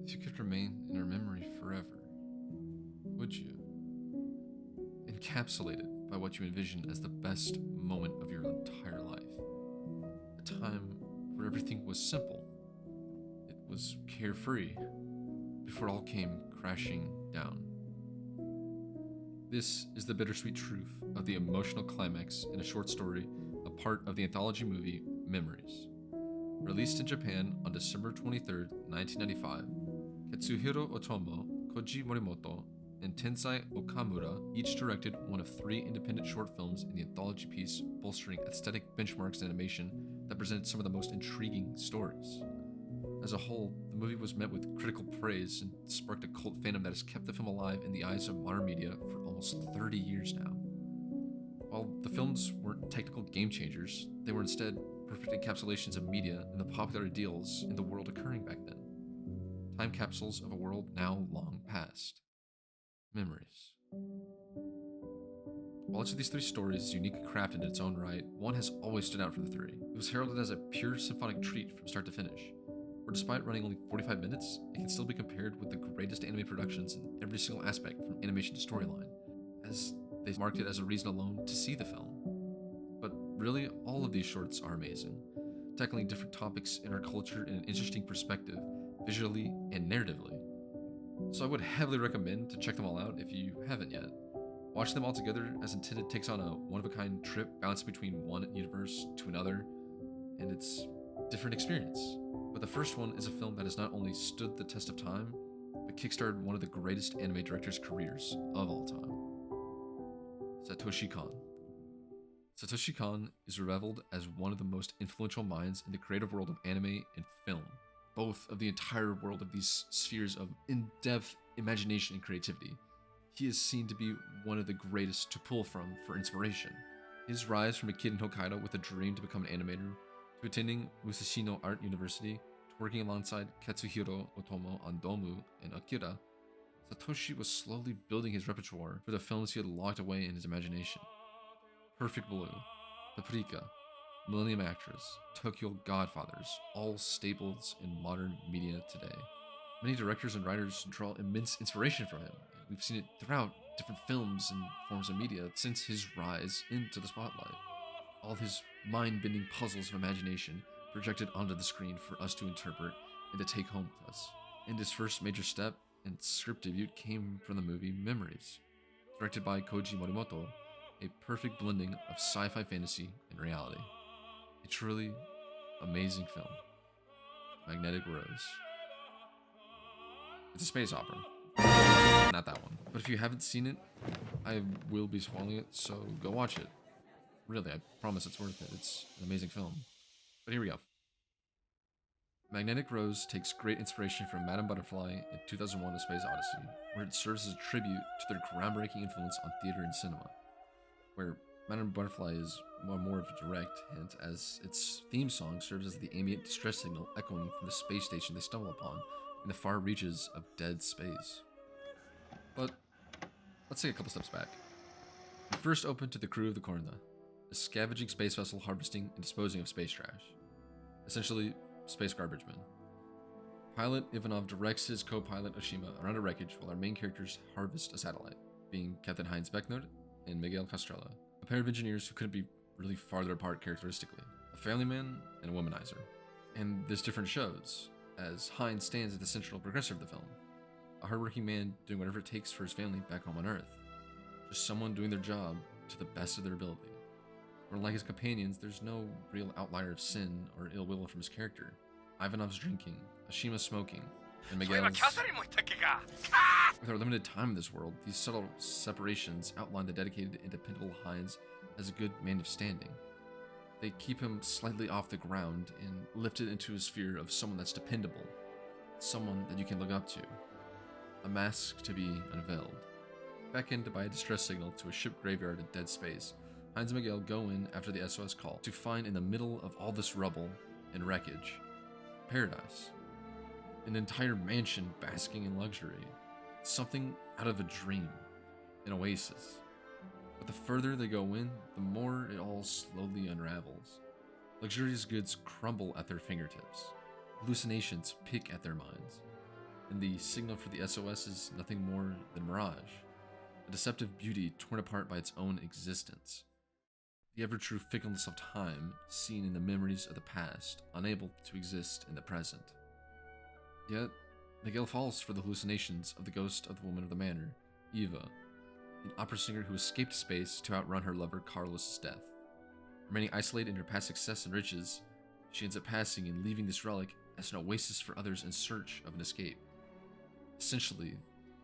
If you could remain in our memory forever, would you? Encapsulated by what you envision as the best moment of your entire life. A time where everything was simple. It was carefree before it all came crashing down. This is the bittersweet truth of the emotional climax in a short story, a part of the anthology movie Memories. Released in Japan on December 23rd, 1995, Katsuhiro Otomo, Koji Morimoto, and Tensai Okamura each directed one of 3 independent short films in the anthology piece, bolstering aesthetic benchmarks in animation that presented some of the most intriguing stories. As a whole, the movie was met with critical praise and sparked a cult fandom that has kept the film alive in the eyes of modern media for almost 30 years now. While the films weren't technical game changers, they were instead perfect encapsulations of media and the popular ideals in the world occurring back then. Time capsules of a world now long past. Memories. While each of these 3 stories is uniquely crafted in its own right, one has always stood out for the 3. It was heralded as a pure symphonic treat from start to finish, where despite running only 45 minutes, it can still be compared with the greatest anime productions in every single aspect from animation to storyline, as they marked it as a reason alone to see the film. But really, all of these shorts are amazing, tackling different topics in our culture in an interesting perspective, visually and narratively. So I would heavily recommend to check them all out if you haven't yet. Watching them all together as intended takes on a one-of-a-kind trip bouncing between one universe to another, and it's a different experience. But the first one is a film that has not only stood the test of time, but kickstarted one of the greatest anime directors' careers of all time. Satoshi Kon. Satoshi Kon is revered as one of the most influential minds in the creative world of anime and film, both of the entire world of these spheres of in-depth imagination and creativity. He is seen to be one of the greatest to pull from for inspiration. His rise from a kid in Hokkaido with a dream to become an animator, to attending Musashino Art University, to working alongside Katsuhiro Otomo on Domu and Akira, Satoshi was slowly building his repertoire for the films he had locked away in his imagination. Perfect Blue, Paprika, Millennium Actress, Tokyo Godfathers, all staples in modern media today. Many directors and writers draw immense inspiration from him, and we've seen it throughout different films and forms of media since his rise into the spotlight. All his mind-bending puzzles of imagination projected onto the screen for us to interpret and to take home with us. And his first major step and script debut came from the movie Memories, directed by Koji Morimoto, a perfect blending of sci-fi fantasy and reality. A truly amazing film. Magnetic Rose. It's a space opera. Not that one. But if you haven't seen it, I will be spoiling it, so go watch it. Really, I promise it's worth it. It's an amazing film. But here we go. Magnetic Rose takes great inspiration from Madame Butterfly in 2001: A Space Odyssey, where it serves as a tribute to their groundbreaking influence on theater and cinema, where Madame Butterfly is more of a direct hint, as its theme song serves as the ambient distress signal echoing from the space station they stumble upon in the far reaches of dead space. But let's take a couple steps back. We first open to the crew of the Korna, a scavenging space vessel harvesting and disposing of space trash. Essentially, space garbage men. Pilot Ivanov directs his co-pilot Oshima around a wreckage while our main characters harvest a satellite, being Captain Heinz Beckner and Miguel Castrella, a pair of engineers who couldn't be really farther apart characteristically, a family man and a womanizer. And this difference shows, as Heinz stands at the central progressor of the film, a hardworking man doing whatever it takes for his family back home on Earth, just someone doing their job to the best of their ability. Where unlike his companions, there's no real outlier of sin or ill will from his character. Ivanov's drinking, Oshima smoking, and Miguel's... With our limited time in this world, these subtle separations outline the dedicated and dependable Heinz as a good man of standing. They keep him slightly off the ground and lifted into a sphere of someone that's dependable, someone that you can look up to, a mask to be unveiled. Beckoned by a distress signal to a ship graveyard in dead space, Heinz and Miguel go in after the SOS call to find in the middle of all this rubble and wreckage, paradise. An entire mansion basking in luxury. Something out of a dream. An oasis. But the further they go in, the more it all slowly unravels. Luxurious goods crumble at their fingertips. Hallucinations pick at their minds. and the signal for the SOS is nothing more than mirage, a deceptive beauty torn apart by its own existence. The ever-true fickleness of time, seen in the memories of the past, unable to exist in the present. Yet, Miguel falls for the hallucinations of the ghost of the woman of the manor, Eva, an opera singer who escaped space to outrun her lover Carlos's death. Remaining isolated in her past success and riches, she ends up passing and leaving this relic as an oasis for others in search of an escape. Essentially,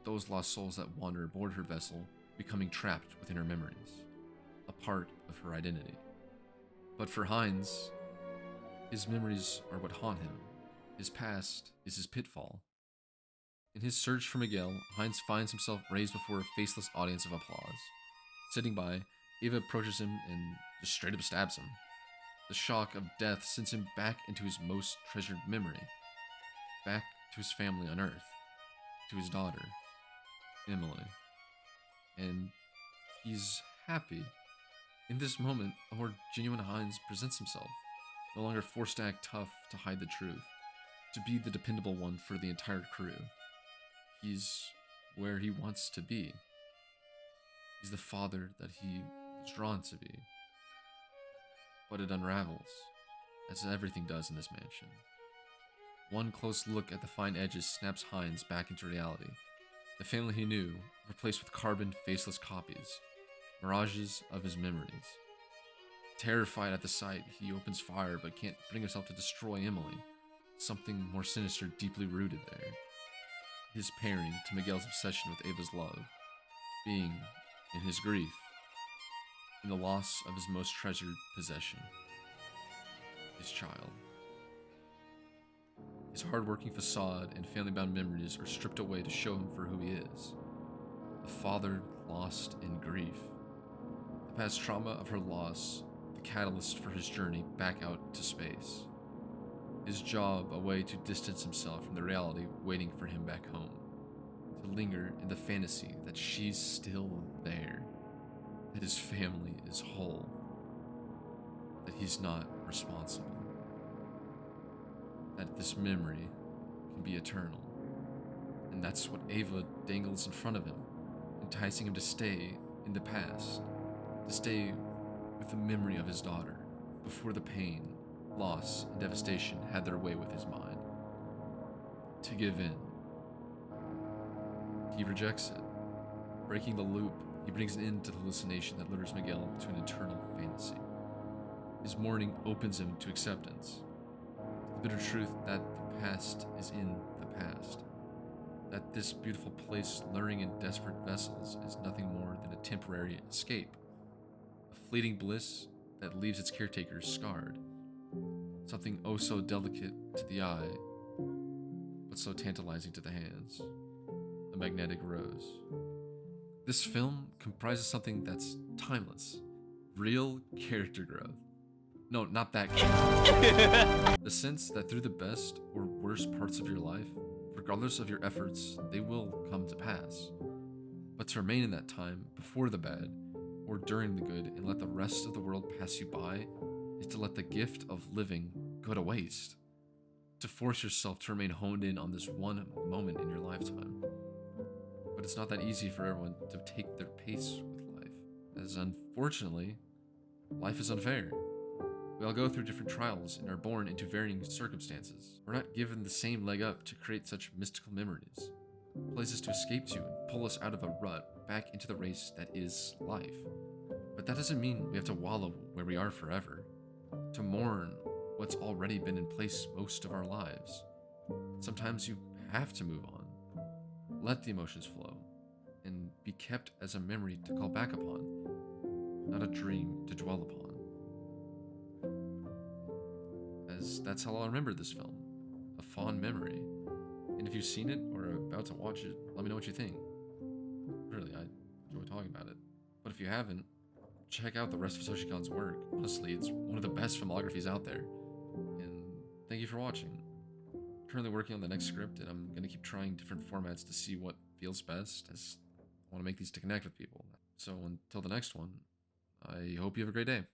those lost souls that wander aboard her vessel, becoming trapped within her memories, a part of her identity. But for Heinz, his memories are what haunt him. His past is his pitfall. In his search for Miguel, Heinz finds himself raised before a faceless audience of applause. Sitting by, Eva approaches him and just straight up stabs him. The shock of death sends him back into his most treasured memory, back to his family on Earth, to his daughter, Emily. And he's happy. In this moment, a more genuine Heinz presents himself, no longer forced to act tough to hide the truth, to be the dependable one for the entire crew. He's where he wants to be. He's the father that he was drawn to be. But it unravels, as everything does in this mansion. One close look at the fine edges snaps Heinz back into reality. The family he knew, replaced with carbon, faceless copies, mirages of his memories. Terrified at the sight, he opens fire but can't bring himself to destroy Emily. Something more sinister deeply rooted there. His pairing to Miguel's obsession with Ava's love, being in his grief, in the loss of his most treasured possession, his child. His hard-working facade and family-bound memories are stripped away to show him for who he is, a father lost in grief. The past trauma of her loss, the catalyst for his journey back out to space. His job, a way to distance himself from the reality waiting for him back home. To linger in the fantasy that she's still there. That his family is whole. That he's not responsible. That this memory can be eternal. And that's what Ava dangles in front of him, enticing him to stay in the past. To stay with the memory of his daughter, before the pain, loss, and devastation had their way with his mind. To give in. He rejects it. Breaking the loop, he brings an end to the hallucination that lures Miguel to an eternal fantasy. His mourning opens him to acceptance. The bitter truth that the past is in the past. That this beautiful place luring in desperate vessels is nothing more than a temporary escape. A fleeting bliss that leaves its caretakers scarred. Something oh so delicate to the eye, but so tantalizing to the hands. A magnetic rose. This film comprises something that's timeless. Real character growth. No, not that character. The sense that through the best or worst parts of your life, regardless of your efforts, they will come to pass. But to remain in that time before the bad, or during the good, and let the rest of the world pass you by, is to let the gift of living go to waste. To force yourself to remain honed in on this one moment in your lifetime. But it's not that easy for everyone to take their pace with life, as unfortunately, life is unfair. We all go through different trials and are born into varying circumstances. We're not given the same leg up to create such mystical memories, places to escape to and pull us out of a rut back into the race that is life. But that doesn't mean we have to wallow where we are forever, to mourn what's already been in place most of our lives. Sometimes you have to move on, let the emotions flow, and be kept as a memory to call back upon, not a dream to dwell upon. As that's how I'll remember this film, a fond memory. And if you've seen it or are about to watch it, let me know what you think. Really, I enjoy talking about it. But if you haven't, check out the rest of Satoshi Kon's work. Honestly, it's one of the best filmographies out there. And thank you for watching. Currently working on the next script, and I'm going to keep trying different formats to see what feels best, as I want to make these to connect with people. So until the next one, I hope you have a great day.